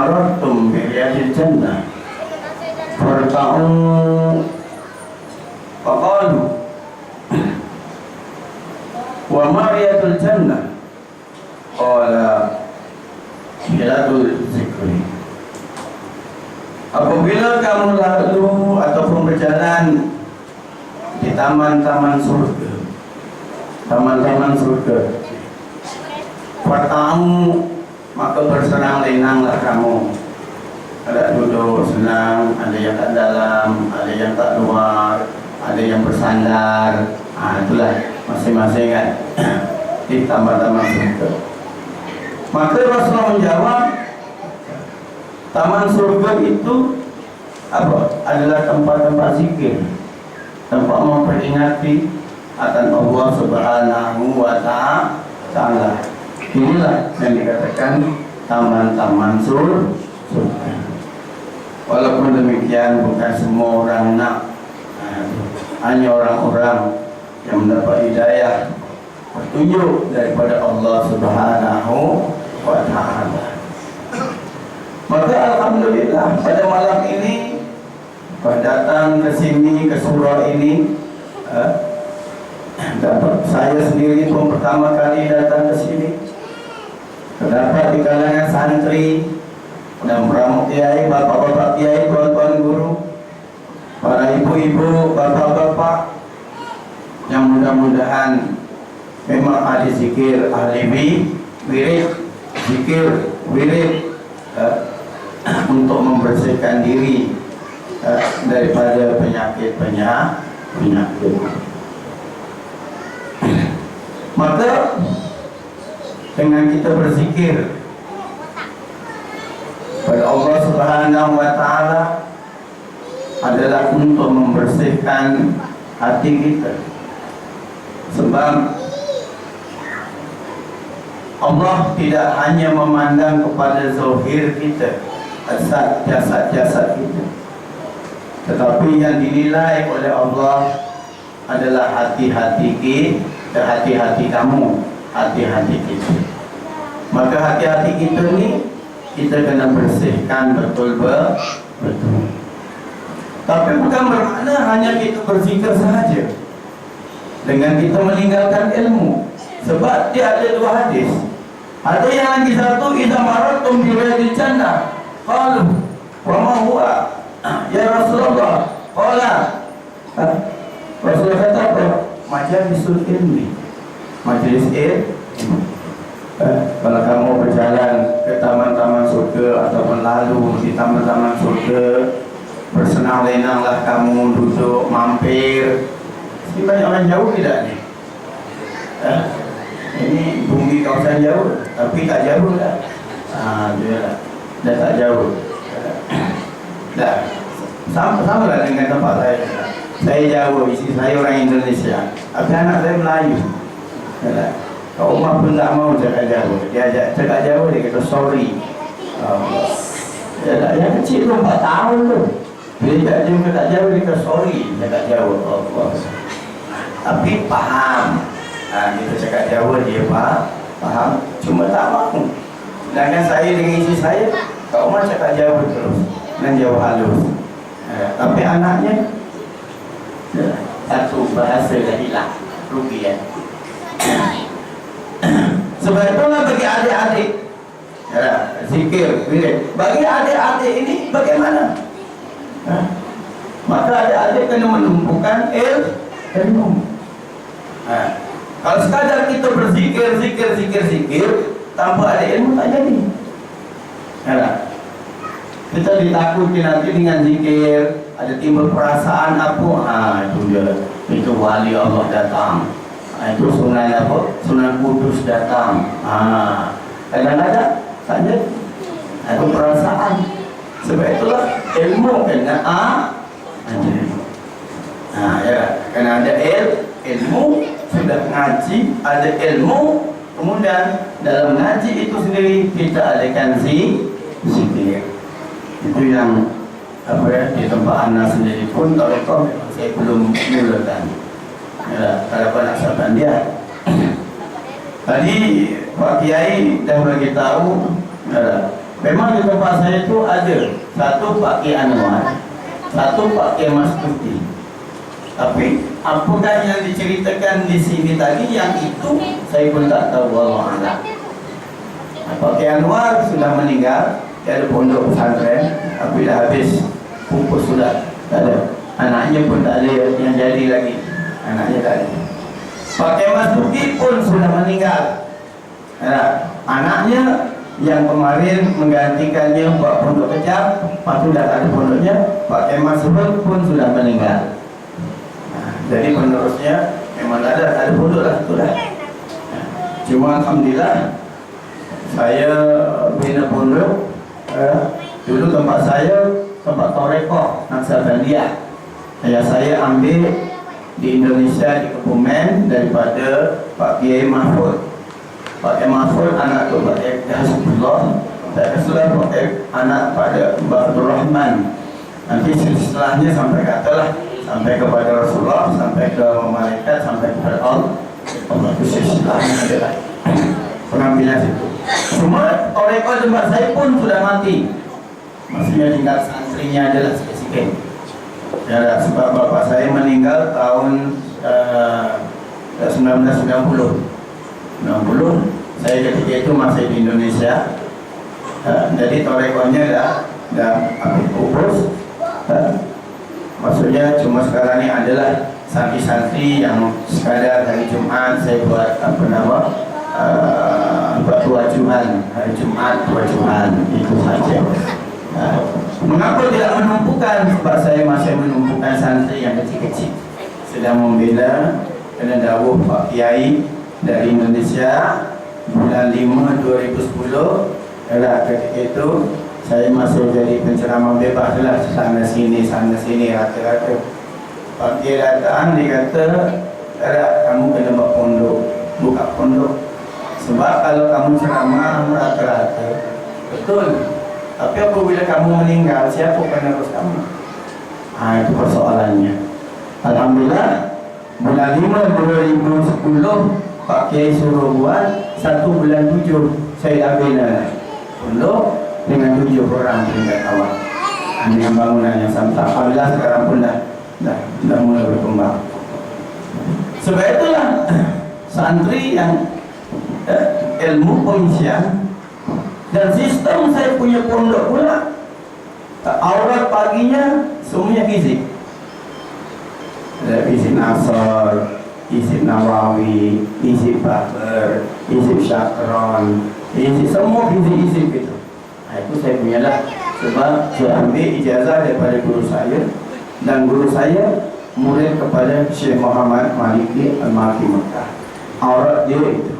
marartum bi riyadil jannah farta'u faqalu wa ma riyadul jannah qala riyadul zikri. Apabila kamu lalu ataupun berjalan di taman-taman surga, taman-taman surga, farta'u, maka bersenang lenanglah kamu. Ada duduk senang, ada yang tak dalam, ada yang tak luar, ada yang bersandar. Itulah masing-masing kan di taman-taman surga. Maka Rasulullah menjawab, taman surga itu apa? Adalah tempat-tempat zikir, tempat memperingati akan Allah Subhanahu wa Ta'ala. Inilah yang dikatakan taman-taman surga. Walaupun demikian bukan semua orang nak, hanya orang-orang yang mendapat hidayah petunjuk daripada Allah Subhanahu wa Ta'ala. Maka alhamdulillah pada malam ini datang ke sini, ke surau ini, dapat saya sendiri pun pertama kali datang ke sini. Terdapat di kalangan santri dan pramuka kiai, bapak-bapak kiai, tuan-tuan guru, para ibu-ibu, bapak-bapak yang mudah-mudahan memang ahli zikir, ahli wirid, zikir, wirid, untuk membersihkan diri daripada penyakit. Maka dengan kita berzikir pada Allah Subhanahu wa Ta'ala adalah untuk membersihkan hati kita. Sebab Allah tidak hanya memandang kepada zahir kita, jasad kita, tetapi yang dinilai oleh Allah adalah hati-hati kamu, hati-hati kita. Maka hati-hati kita ni kita kena bersihkan betul-betul. Tapi bukan bermakna hanya kita berzikir sahaja dengan kita meninggalkan ilmu. Sebab dia ada dua hadis. Ada yang lagi satu, idza marartum bi riyadil jannah qalu wa ma huwa ya Rasulullah. Qala, Rasulullah kata apa? Majlisul ilmi, majlis ilmu. Kalau kamu berjalan ke taman-taman surga ataupun lalu di taman-taman surga, bersenang lenanglah kamu, duduk, mampir. Ini banyak orang jauh tidak ni? Ini bumi kawasan jauh, tapi tak jauh dah. Dah tak jauh. Dah sama lah dengan tempat saya. Saya jauh, isteri saya orang Indonesia, tapi anak saya Melayu. Kau rumah pun tak mau cakap jauh. Dia ajak cakap jauh, dia kata sorry. Yang kecil tu 4 tahun tu. Dia tak jumpa tak jauh, dia kata sorry. Cakap jauh. Tapi faham. Kita cakap jauh, dia faham. Cuma tak mahu. Sedangkan saya dengan isteri saya, kau rumah cakap jauh terus, dan jauh halus. Tapi anaknya satu bahasa dah hilang, rugi ya. Sebab itulah bagi adik-adik zikir, wirid. Bagi adik-adik ini bagaimana? Maka adik-adik kena menumpukan ilmu. Kalau sekadar kita berzikir tanpa ada ilmu tak jadi. Kita ditakuti nanti dengan zikir, ada timbul perasaan apa? Itu dia, itu wali Allah datang. Itu Sunan apa? Sunan Kudus datang. Kadang-kadang tak jadi. Itu perasaan. Sebab itulah ilmu kena kena ada ilmu. Sudah ngaji, ada ilmu. Kemudian dalam ngaji itu sendiri kita adakan zikir. Itu yang di tempat anak sendiri pun kalau saya belum mulakan. Kalau nak sahabat dia. Tadi Pak Kiai dah bagi tahu Memang di tempat saya itu ada satu Pak Kiai Anwar, satu Pak Kiai Mas Tuti. Tapi apakah yang diceritakan di sini tadi yang itu saya pun tak tahu. Wallahu a'lam. Pak Kiai Anwar sudah meninggal, dia ada pondok pesantren, tapi dah habis pupus sudah tak ada. Anaknya pun tak ada yang jadi lagi. Anaknya tak ada. Pak Kiai Mas Tuti pun sudah meninggal. Anaknya yang kemarin menggantikannya buat pondok kecap, lepas itu dah tak ada pondoknya, Pak Kiai Mas pun sudah meninggal. Jadi penerusnya memang tak ada pondok lah, itu dah. Cuma alhamdulillah saya bina pondok. Dulu tempat saya tempat Torekoh Naksabandia. Saya ambil di Indonesia di Kebumen daripada Pak Kiai Mahfud. Pak Kiai Mahfud anak tu Pak Kiai Hasbullah, saya sudah Pak Kiai anak pada Mbak Abdul Rahman. Nanti setelahnya sampai katalah sampai kepada Rasulullah, sampai ke malaikat, sampai kepada Allah. Allah itu setelahnya adalah pengambilan itu. Cuma Torekoh tempat saya pun sudah mati. Maksudnya tinggal santrinya adalah sikit-sikit. Ya, sebab bapak saya meninggal tahun 1990. Saya ketika itu masih di Indonesia. Jadi Torekohnya dah habis pupus. Maksudnya cuma sekarang ini adalah santri-santri yang sekadar hari Jumat saya buat buat wajuhan, hari Jumat wajuhan, itu saja. Mengapa tidak menumpukan? Sebab saya masih menumpukan santri yang kecil-kecil. Sedang membela kena dawuh Pak Kiai dari Indonesia bulan 5 2010. Ketika itu saya masih jadi penceramah bebas lah, sana sini rata-rata. Pak Kiai datang, dia kata, kamu kena buat pondok, buka pondok. Sebab kalau kamu ceramah rata-rata, betul. Tapi apabila kamu meninggal, siapa penerus kamu? Itu persoalannya. Alhamdulillah, bulan 5 2010 Pak Kiai suruh buat 1 bulan 7 saya dah bina pondok dengan 7 orang peringkat awal dengan bangunan yang sama. Alhamdulillah sekarang pun dah mulai berkembang. Sebab itulah santri yang ilmu pengisian dan sistem saya punya pondok pula, aurat paginya semuanya fizik. Ada fisik Nasr, fisik Nawawi, fisik Bakar, fisik Syakron, fisik semua fisik itu. Itu saya punya lah. Sebab saya ambil ijazah daripada guru saya, dan guru saya murid kepada Syekh Muhammad Maliki Al-Maliki Mekah. Aurat dia itu.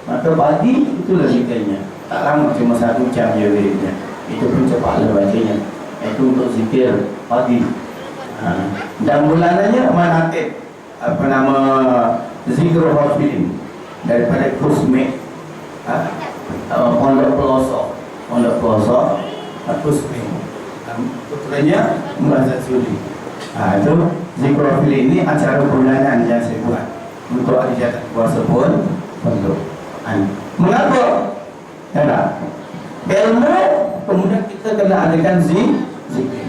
Maka pagi itu logikanya. Tak lama, cuma 1 jam je wiridnya. Itu pun cepatlah bacanya. Itu untuk zikir pagi. Dan bulanannya manakib Zikrul Hafidin daripada Kusme, Pondok Pelosok Kusme, putranya Muazzaz Suli. Itu Zikrul Hafidin ini acara bulanan yang saya buat untuk ahli jatah kuasa pun pondok. Mengapa? Karena ilmu kemudian kita kena adakan zikir.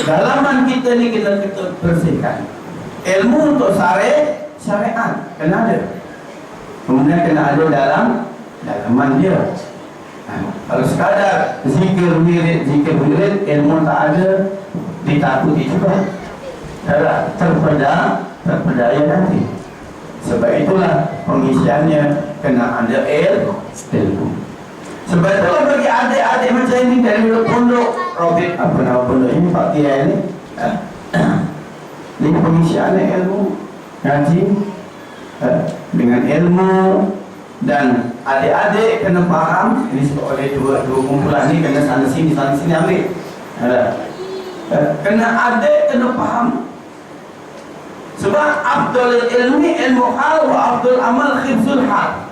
Dalaman kita ni kita bersihkan. Ilmu untuk syariat kena ada. Kemudian kena ada dalaman dia. Kalau sekadar zikir wirid, ilmu tak ada, ditakuti juga. Terpedaya nanti. Sebab itulah pengisiannya kena ada ilmu. Sebab itulah bagi adik-adik macam ini dari pondok Robert, apa nama pondok ini, Pak Kiai ini, ini pengisiannya ilmu, ngaji dengan ilmu, dan adik-adik kena faham. Ini sebab oleh dua kumpulan ini kena sana sini ambil. Kena adik kena faham. Sebab afdal ilmi ilmu hal wa afdal amal khibzul hal.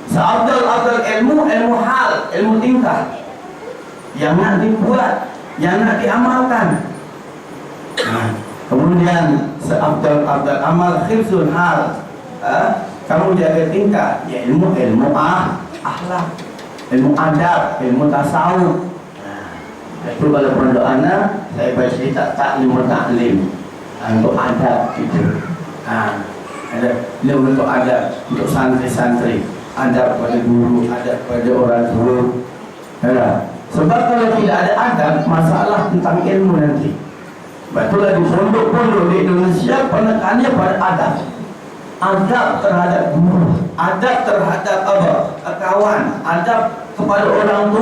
Seafdal ilmu hal, ilmu tingkah yang nak dibuat, yang nak diamalkan. Kemudian seafdal amal khibzul hal, kamu jaga tingkah, ya ilmu akhlak. ilmu adab, ilmu tasawuf. Itu kalau pondok anak, saya baca kitab taklim untuk adab gitu. Ada ilmu untuk adab untuk santri-santri, adab pada guru, adab pada orang tua. Sebab kalau tidak ada adab, masalah tentang ilmu nanti. Betul di pondok-pondok di Indonesia penekanannya pada adab. Adab terhadap guru, adab terhadap kawan, adab kepada orang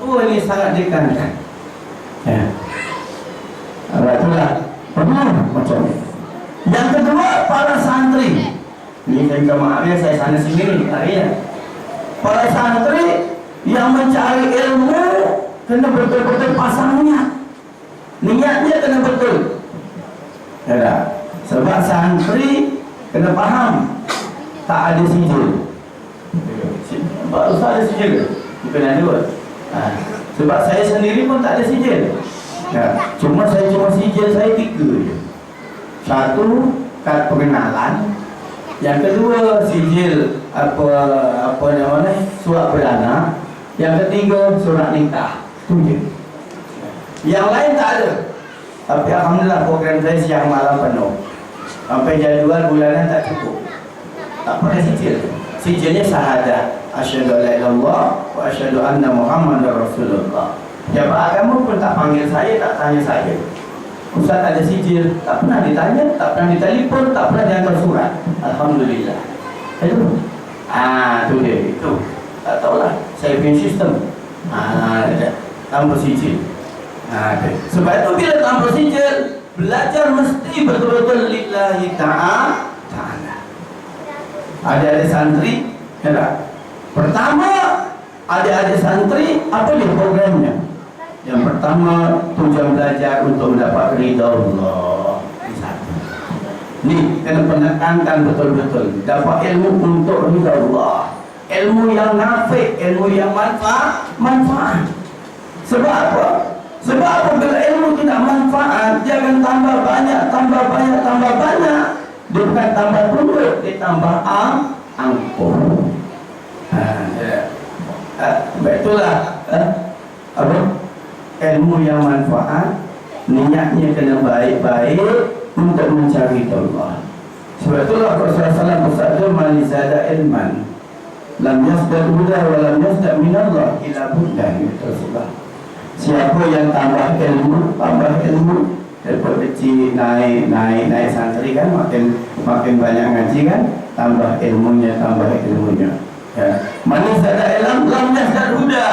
tua ini sangat ditekankan. Ya. Itulah macam ini. Yang kedua, para santri. Ini saya minta maaf ya, saya sana sini harinya. Para santri yang mencari ilmu kena betul-betul pasang niatnya kena betul. Ya, sebab santri kena faham tak ada sijil. Sebab Ustaz ada sijil, bukan ada. Sebab saya sendiri pun tak ada sijil. Cuma sijil saya 3 je. Satu, kad pengenalan. Yang kedua, sijil apa namanya, surat beranak. Yang ketiga, surat nikah. Itu je. Yang lain tak ada. Tapi alhamdulillah program saya siang malam penuh. Sampai jadual bulanan tak cukup. Tak pakai sijil. Sijilnya syahadat. Asyhadu an la ilaha illallah wa asyhadu anna Muhammadar Rasulullah. Jabat agama pun tak panggil saya, tak tanya saya. Ustaz ada sijil, tak pernah ditanya, tak pernah ditelepon, tak pernah diantar surat. Alhamdulillah. Itu. Tu dia itu. Tak tahulah, saya punya sistem. Tanpa sijil. Sebab itu bila tanpa sijil, belajar mesti betul-betul lillahi ta'ala. Adik-adik santri, pertama, adik-adik santri, apa dia programnya? Yang pertama, tujuan belajar untuk mendapat ridha Allah. Ini kena penekankan betul-betul. Dapat ilmu untuk ridha Allah. Ilmu yang nafi', ilmu yang manfaat. Sebab apa? Sebab apabila ilmu tidak manfaat, dia akan tambah banyak. Dia bukan tambah tunduk, dia tambah angkuh. Itulah ilmu yang manfaat, niatnya kena baik-baik untuk mencari Allah. Sebab itulah Rasulullah SAW bersabda, "Man zada ilman, lam yasdad huda wa lam yasdad minallah ila buddha." Siapa yang tambah ilmu, daripada kecil naik santri kan, makin banyak ngaji kan, tambah ilmunya. Man zada ilman, lam yasdad huda.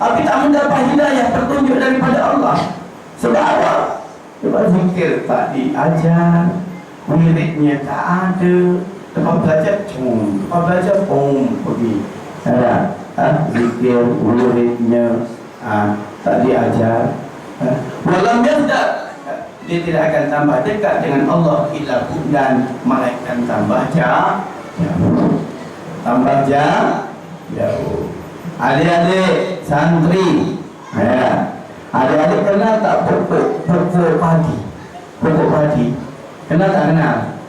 Tapi tak mendapat hidayah, petunjuk daripada Allah. Sebab apa? Sebab zikir tak diajar, muridnya tak ada. Tempat belajar pergi. Zikir muridnya tak diajar. Walam yazdad, dia tidak akan tambah dekat dengan Allah illa bu'dan, malaikat tambah jauh. Adik-adik santri, adik-adik kenal tak pokok padi? Kenal tak kenal?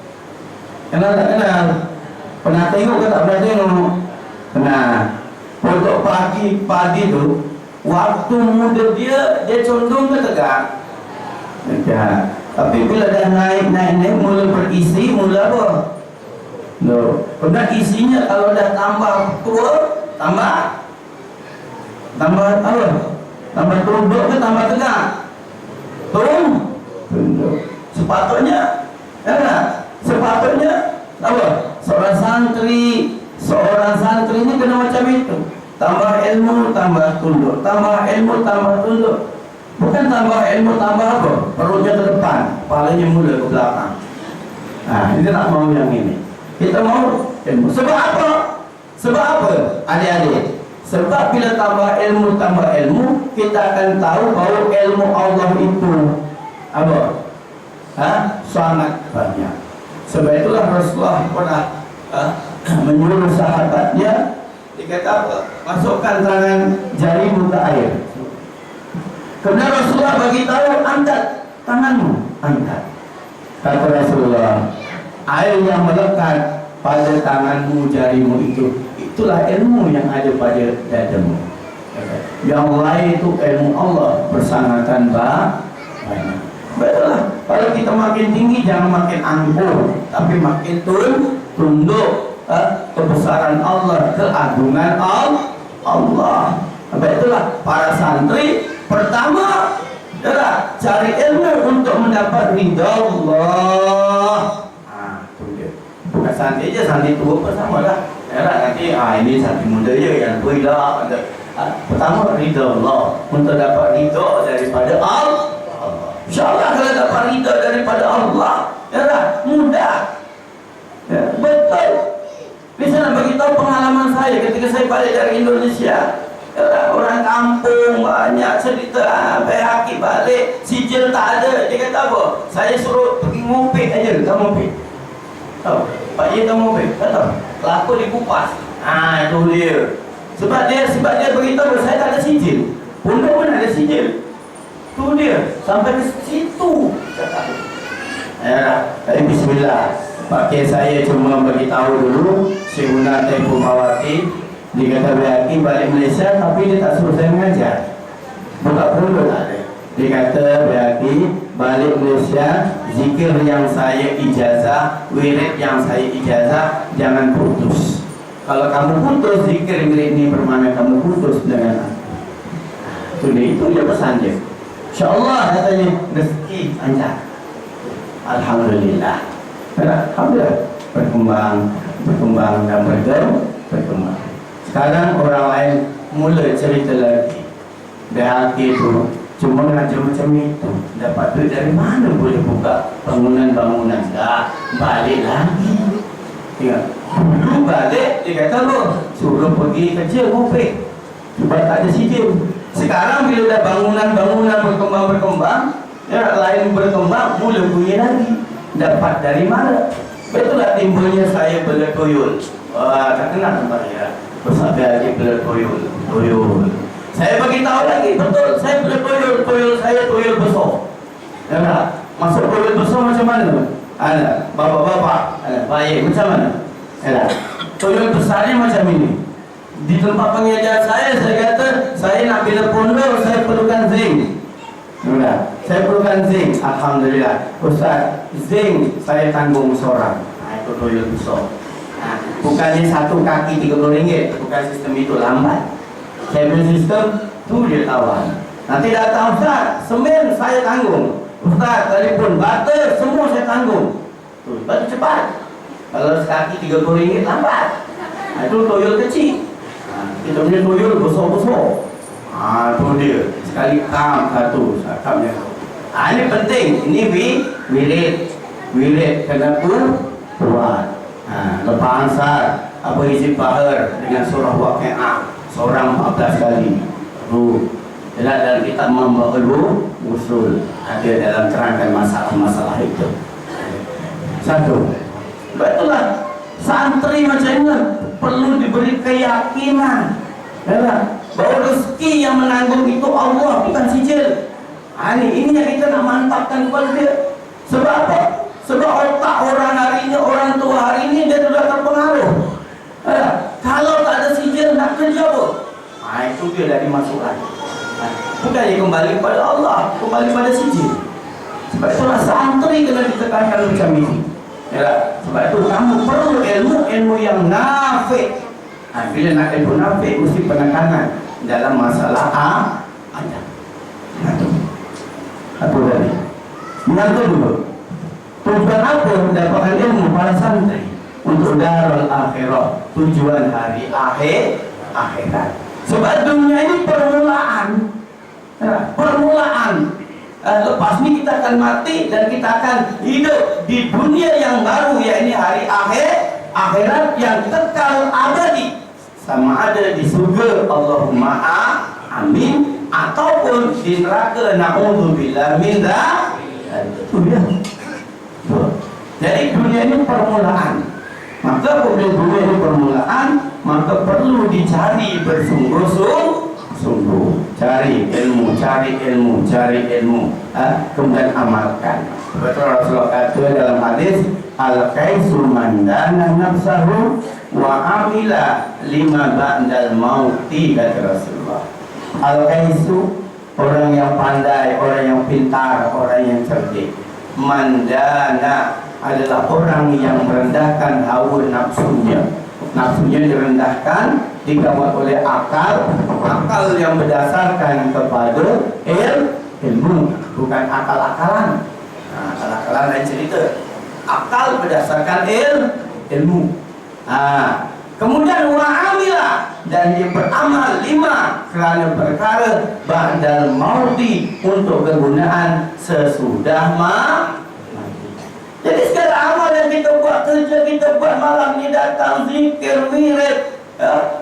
Pernah tengok ke tak pernah tengok? Kenal. Pokok padi tu, waktu muda dia condong ke tegak? Tegak. Tapi bila dah naik, mula berisi, mula apa? Pernah isinya kalau dah tambah tua, tambah apa? Tambah tunduk ke tambah tegak? Tunduk. Sepatutnya apa? Seorang santri ini kena macam itu. Tambah ilmu, tambah tunduk. Tambah ilmu, tambah tunduk. Bukan tambah ilmu, tambah apa? Perutnya ke depan, kepalanya mula ke belakang. Kita tak mau yang ini. Kita mau ilmu. Sebab apa? Adik-adik. Sebab bila tambah ilmu, kita akan tahu bahawa ilmu Allah itu apa? Sangat banyak. Sebab itulah Rasulullah pernah menyuruh sahabatnya, dikata apa? Masukkan tangan jarimu ke air. Kemudian Rasulullah bagi tahu, angkat tanganmu, angkat. Kata Rasulullah, air yang melekat pada tanganmu, jarimu itu. Itulah ilmu yang ada pada dadamu. Yang lain itu ilmu Allah bersangatan banyak. Betullah. Kalau kita makin tinggi jangan makin angkuh, tapi makin tunduk kebesaran Allah, keagungan Allah. Itulah para santri pertama adalah cari ilmu untuk mendapat ridha Allah. Itu dia. Bukan santri aja, santri tua pun sama lah. Nanti ini santri muda je yang tua lah. Pertama ridha Allah, untuk dapat ridha daripada Allah. InsyaAllah kalau dapat ridha daripada Allah, mudah. Betul. Misalnya bagi tahu pengalaman saya ketika saya balik dari Indonesia. Orang kampung banyak cerita, Baihaqi balik, sijil tak ada. Dia kata apa? Saya suruh pergi ngopek aja, tak ngopek. Tahu? Pak Ye tak ngopek, tak tahu? Kelapa dikupas. Itu dia. Sebab dia beritahu saya tak ada sijil. Pondok pun ada sijil. Itu dia. Sampai ke situ. Tapi bismillah. Pakai saya cuma beritahu dulu Syekh Tempo Mawati. Dia kata Baihaqi balik Malaysia, tapi dia tak suruh saya mengajar. Buka pondok tak ada. Dia kata Baihaqi balik Malaysia, zikir yang saya ijazah, wirid yang saya ijazah, jangan putus. Kalau kamu putus zikir wirid ini bermakna kamu putus dengan aku. Itu dia pesan dia. InsyaAllah katanya rezeki lancar. Alhamdulillah. Alhamdulillah berkembang dan berkembang. Sekarang orang lain mula cerita lagi. Baihaqi itu cuma ngajar macam itu, dapat duit dari mana boleh buka bangunan-bangunan? Balik lagi. Tengok, dulu balik dia kata suruh pergi kerja ngopek sebab tak ada sijil. Sekarang bila dah bangunan-bangunan berkembang, lain berkembang, mula bunyi lagi. Dapat dari mana? Betullah timbulnya saya berletuyul. Tak kenal tempat dia. Bersabda lagi berletuyul. Saya beritahu lagi, betul, saya berletuyul saya tuyul besar. Masuk tuyul besar macam mana? Bapak-bapak, baik macam mana? Tuyul besarnya macam ini. Di tempat pengajian saya kata saya nak bila pondok, saya perlukan zinc. Saya perlukan zinc. Alhamdulillah, Ustaz, zinc saya tanggung seorang. Itu tuyul besar. Bukannya satu kaki RM30, bukan sistem itu, lambat. Saya punya sistem tu dia tawan. Nanti datang Ustaz, semen saya tanggung. Ustaz, telefon, butter semua saya tanggung. Batu cepat. Kalau sekaki RM30 lambat. Itu tuyul kecil. Kita punya tuyul besar-besar. Itu dia. Sekali kam satu, kamnya. Ini penting. Ini wirid kena kuat. Lepas ansar apa isi bahar dengan surah Waqi'ah seorang 14 kali. Dalam kitab Mambaul Usul ada dalam terangkan masalah-masalah itu. Satu, betullah santri macam ini perlu diberi keyakinan bahawa rezeki yang menanggung itu Allah, bukan sijil. Ini yang kita nak mantapkan kepada dia. Sebab apa? Sebab otak orang hari ini, orang tua hari ini dia sudah terpengaruh. Kalau tak ada sijil nak kerja apa? Itu dia dah dimasukkan. Bukannya kembali kepada Allah, kembali pada sijil. Sebab itulah santri kena ditekankan macam ini. Sebab itu kamu perlu ilmu yang nafik. Bila nak ilmu nafik mesti penekanan dalam masalah adab. Apa tadi? Yang kedua, tujuan apa mendapatkan ilmu para santri? Untuk darul akhirah, tujuan hari akhirat. Sebab dunia ini permulaan. Lepas ini kita akan mati dan kita akan hidup di dunia yang baru, yakni hari akhirat yang kekal abadi. Sama ada di surga, Allahumma amin, ataupun di neraka, na'udzubillah min dzalik. Jadi dunia ini permulaan. Maka apabila dunia ini permulaan, maka perlu dicari bersungguh-sungguh. Cari ilmu, kemudian amalkan. Betul Rasulullah kata dalam hadis, Al-Qaisu mandana nafsahu wa amila lima ba'dal mauti, kata Rasulullah. Al-Qaisu orang yang pandai, orang yang pintar, orang yang cerdik. Mandana adalah orang yang merendahkan hawa nafsunya. Nafsunya direndahkan, dikawal oleh akal. Akal yang berdasarkan kepada ilmu, bukan akal-akalan. Nah, akal-akalan lain cerita. Akal berdasarkan ilmu. Kemudian wa'amila, dan dia beramal lima kerana perkara ba'dal mauti, untuk kegunaan sesudah mati. Jadi segala amal yang kita buat, kerja kita buat, malam ni datang zikir, wirid,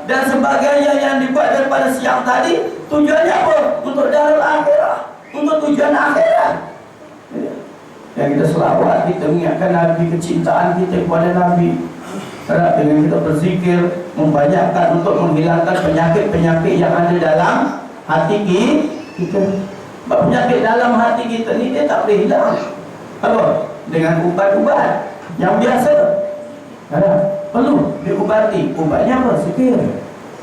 dan sebagainya yang dibuat daripada siang tadi, tujuannya apa? Untuk darul akhirah, untuk tujuan akhirat. Yang kita selawat, kita mengingatkan Nabi, kecintaan kita kepada Nabi. Dengan kita berzikir, membanyakkan untuk menghilangkan penyakit-penyakit yang ada dalam hati kita. Penyakit dalam hati kita ni dia tak boleh hilang. Apa? Dengan ubat-ubat yang biasa. Perlu diubati. Ubatnya apa? Zikir.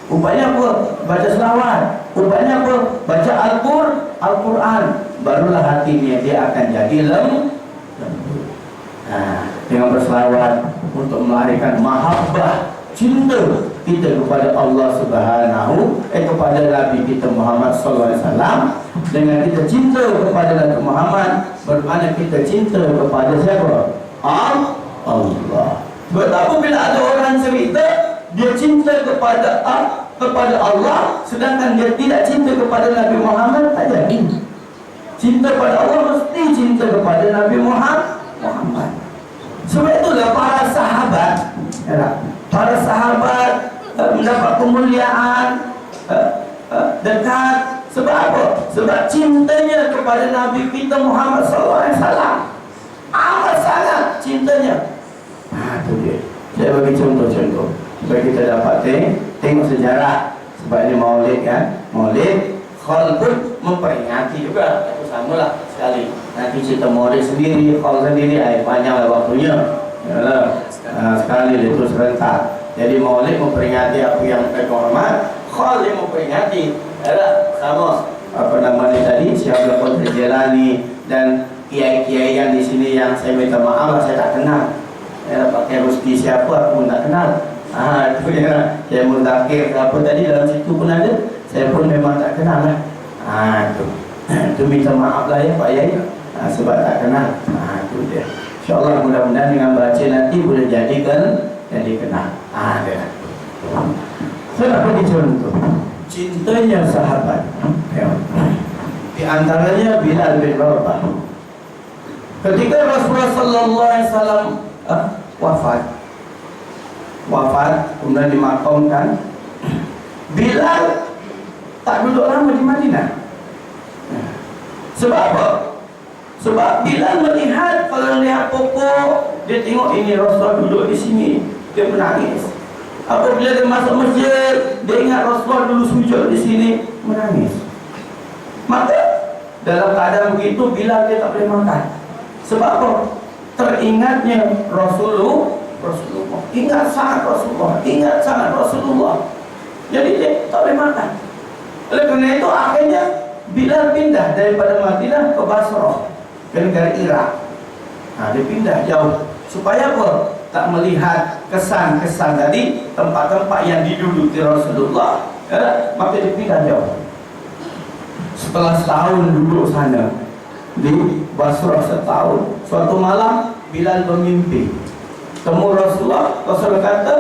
Ubatnya apa? Baca selawat. Ubatnya apa? Baca Al-Quran. Barulah hatinya dia akan jadi lembut. Dengan berselawat untuk melahirkan mahabbah, cinta kita kepada Allah Subhanahu, kepada Nabi kita Muhammad sallallahu alaihi wasallam. Dengan kita cinta kepada Nabi Muhammad, bermakna kita cinta kepada siapa? Allah. Sebab apa bila ada orang cerita dia cinta kepada Allah, sedangkan dia tidak cinta kepada Nabi Muhammad, tak jadi. Cinta kepada Allah mesti cinta kepada Nabi Muhammad. Sebab itulah para sahabat mendapat kemuliaan, dekat. Sebab apa? Sebab cintanya kepada Nabi kita Muhammad SAW amat sangat cintanya. Itu dia. Saya bagi contoh-contoh supaya kita dapat tengok sejarah. Sebab ini maulid kan, maulid Khalqud memperingati juga. Itu samalah sekali. Nanti cerita maulid sendiri, Khalqud sendiri, panjanglah waktunya. Yalah, sekali itu serentak. Jadi maulid memperingati apa yang terhormat, Khalqud memperingati. Yalah, sama apa namanya tadi, Syekh Abdul Qadir Jilani dan kiai-kiai yang di sini yang saya minta maaf saya tak kenal. Yalah, pakai Rusdi siapa aku pun tak kenal. Itu ya, saya Mundakir apa tadi dalam situ pun ada. Saya pun memang tak kenal lah. Itu minta maaf lah ya Pak Yai. Sebab tak kenal. Itu dia. InsyaAllah mudah-mudahan dengan baca nanti boleh jadikan kenal. Dia. Saya nak bagi contoh. Cintanya sahabat. Di antaranya Bilal bin Rabah. Ketika Rasulullah sallallahu alaihi wasallam wafat, kemudian dimakamkan, Bilal tak duduk lama di Madinah. Sebab apa? Sebab Bilal melihat, kalau melihat pokok, dia tengok ini Rasulullah duduk di sini, dia menangis. Apabila dia masuk masjid, dia ingat Rasulullah dulu sujud di sini, menangis. Maka dalam keadaan begitu, Bilal dia tak boleh makan. Sebab apa? Teringatnya Rasulullah. Ingat sangat Rasulullah. Jadi dia tak boleh makan. Oleh kerana itu akhirnya Bilal pindah daripada Madinah ke Basrah, ke negara Iraq. Dia pindah jauh. Supaya apa? Tak melihat kesan-kesan tadi, tempat-tempat yang diduduki Rasulullah. Maka dia pindah jauh. Setelah setahun duduk sana di Basrah setahun, suatu malam Bilal bermimpi temu Rasulullah. Rasulullah kata,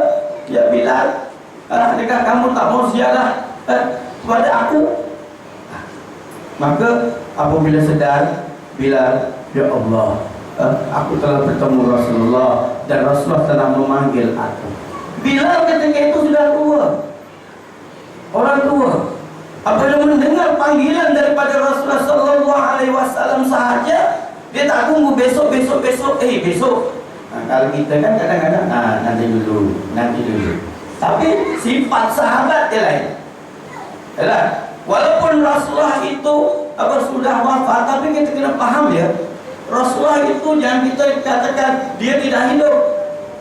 ya Bilal, adakah kamu tak mau ziarah kepada aku? Maka apabila sedar Bilal, ya Allah, aku telah bertemu Rasulullah dan Rasulullah telah memanggil aku. Bilal ketika itu sudah tua, orang tua. Apabila mendengar panggilan daripada Rasulullah sallallahu alaihi wasallam sahaja, dia tak tunggu besok. Kalau kita kan kadang-kadang nanti dulu. Tapi sifat sahabat dia lain. Yalah, walaupun Rasulullah itu sudah wafat, tapi kita kena faham ya, Rasulullah itu jangan kita katakan dia tidak hidup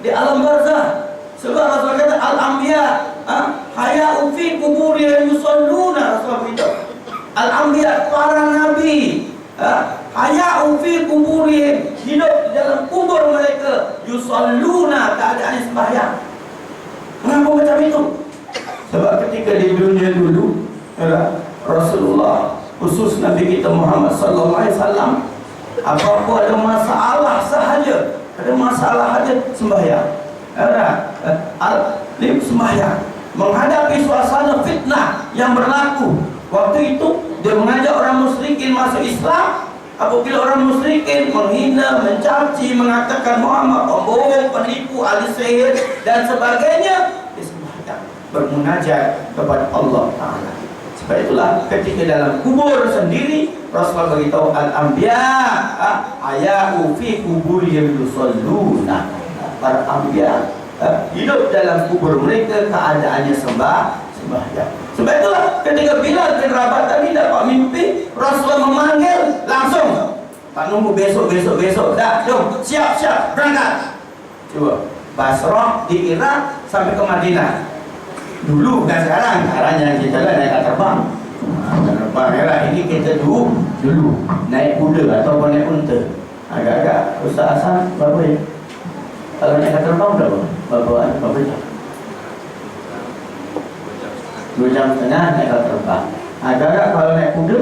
di alam barzah. Sebab Rasulullah kata al-anbiya haya'u fi kuburihim yusalluna. Rasulullah beritahu al-anbiya, para nabi, haya'u fi kuburihim, hidup di dalam kubur mereka, yusalluna, keadaannya sembahyang. Kenapa macam itu? Sebab ketika di dunia dulu Rasulullah, khusus Nabi kita Muhammad sallallahu alaihi wasallam, apa-apa ada masalah sahaja, ada masalah saja sembahyang. Sembahyang menghadapi suasana fitnah yang berlaku waktu itu. Dia mengajak orang musyrikin masuk Islam. Apabila orang musyrikin menghina, mencaci, mengatakan Muhammad pembohong, penipu, ahli sihir dan sebagainya, dia sembahyang, bermunajat kepada Allah Ta'ala. Sebab itulah ketika dalam kubur sendiri Rasulullah beritahu al-anbiya haya'u fi kuburihim yusalluna. Para anbiya hidup dalam kubur mereka keadaannya sembahyang. Sebab itulah ketika Bilal bin Rabah tadi dapat mimpi, Rasulullah memanggil langsung, tak nunggu besok, dah, jom, siap, berangkat. Coba Basrah di Irak sampai ke Madinah. Dulu bukan sekarang yang kita naik terbang. Terbang era ini kita dulu naik kuda atau naik unta. Agak-agak Ustaz Hasan berapa ya? Kalau naik terbang berapa jam? 2 jam setengah naik terbang. Agak-agak kalau naik kuda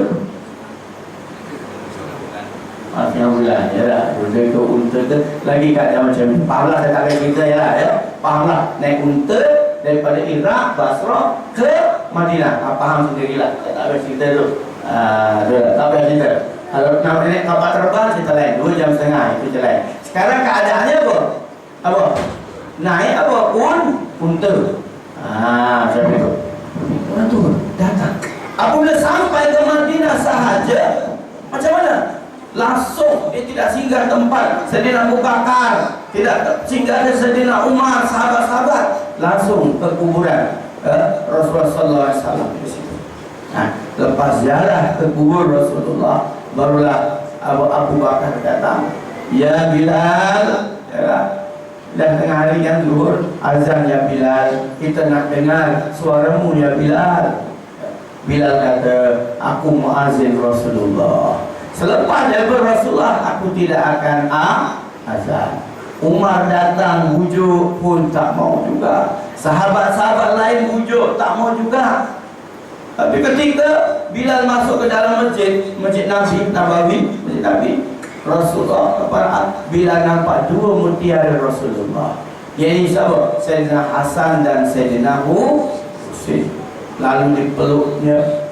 setengah bulan ya lah. Kuda ke unta tu lagi kat macam ni. Pahamlah saya tak kata kita ya lah ya. Pahamlah naik unta daripada Iraq, Basrah ke Madinah. Faham sendirilah. Tak habis cerita tu. Tak payah cerita. Kalau nak naik kapal terbang cerita lain. 2 jam setengah itu je lain. Sekarang keadaannya apa? Naik apa? Unta. Macam itu. Orang tu datang. Apabila sampai ke Madinah sahaja, macam mana? Langsung dia tidak singgah tempat Sayyidina Abu Bakar, tidak singgah ke Sayyidina Umar, sahabat-sahabat, langsung ke kuburan Rasulullah sallallahu alaihi wasallam di situ. Lepas ziarah ke kubur Rasulullah, barulah Abu Bakar datang. Ya Bilal, dah tengah hari yang zuhur, azan ya Bilal, kita nak dengar suaramu ya Bilal. Bilal kata, aku muazin Rasulullah. Selepas daripada Rasulullah, aku tidak akan azan. Umar datang bujuk pun tak mau juga. Sahabat-sahabat lain bujuk tak mau juga. Tapi ketika Bilal masuk ke dalam masjid Nabawi, Rasulullah, Bilal nampak 2 mutiara Rasulullah. Yang siapa? Sayyidina Hasan dan Sayyidina Husain. Lalu dipeluknya.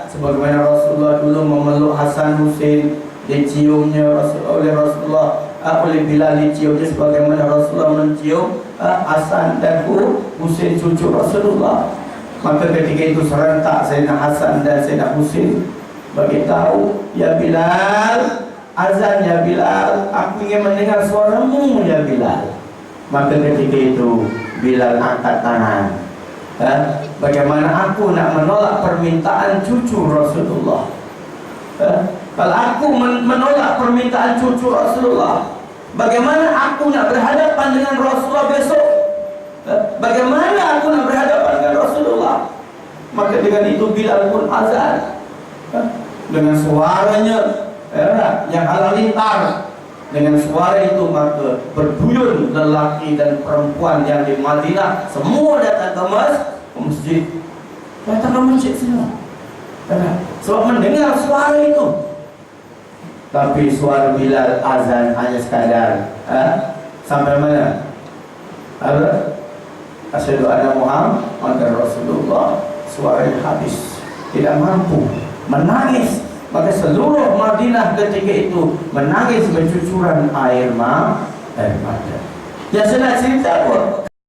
Sebagaimana Rasulullah dulu memeluk Hasan Husain, diciumnya oleh Rasulullah, oleh Bilal diciumnya sebagaimana Rasulullah mencium Hasan dan Husain cucu Rasulullah. Maka ketika itu serentak Sayyidina Hasan dan Sayyidina Husain bagi tahu, ya Bilal, azan ya Bilal, aku ingin mendengar suaramu ya Bilal. Maka ketika itu Bilal angkat tangan. Bagaimana aku nak menolak permintaan cucu Rasulullah? Kalau aku menolak permintaan cucu Rasulullah, bagaimana aku nak berhadapan dengan Rasulullah besok? Bagaimana aku nak berhadapan dengan Rasulullah? Maka dengan itu Bilal pun azan dengan suaranya yang halalintar. Dengan suara itu maka berduyun lelaki dan perempuan yang di Madinah semua datang ke masjid. Datang ke masjid semua. Sebab mendengar suara itu. Tapi suara Bilal azan hanya sekadar sampai mana? Asyhadu anna Muhammadar Rasulullah. Suaranya habis, tidak mampu, menangis. Maka seluruh Madinah ketika itu menangis bercucuran air mata. Yang saya nak cerita apa?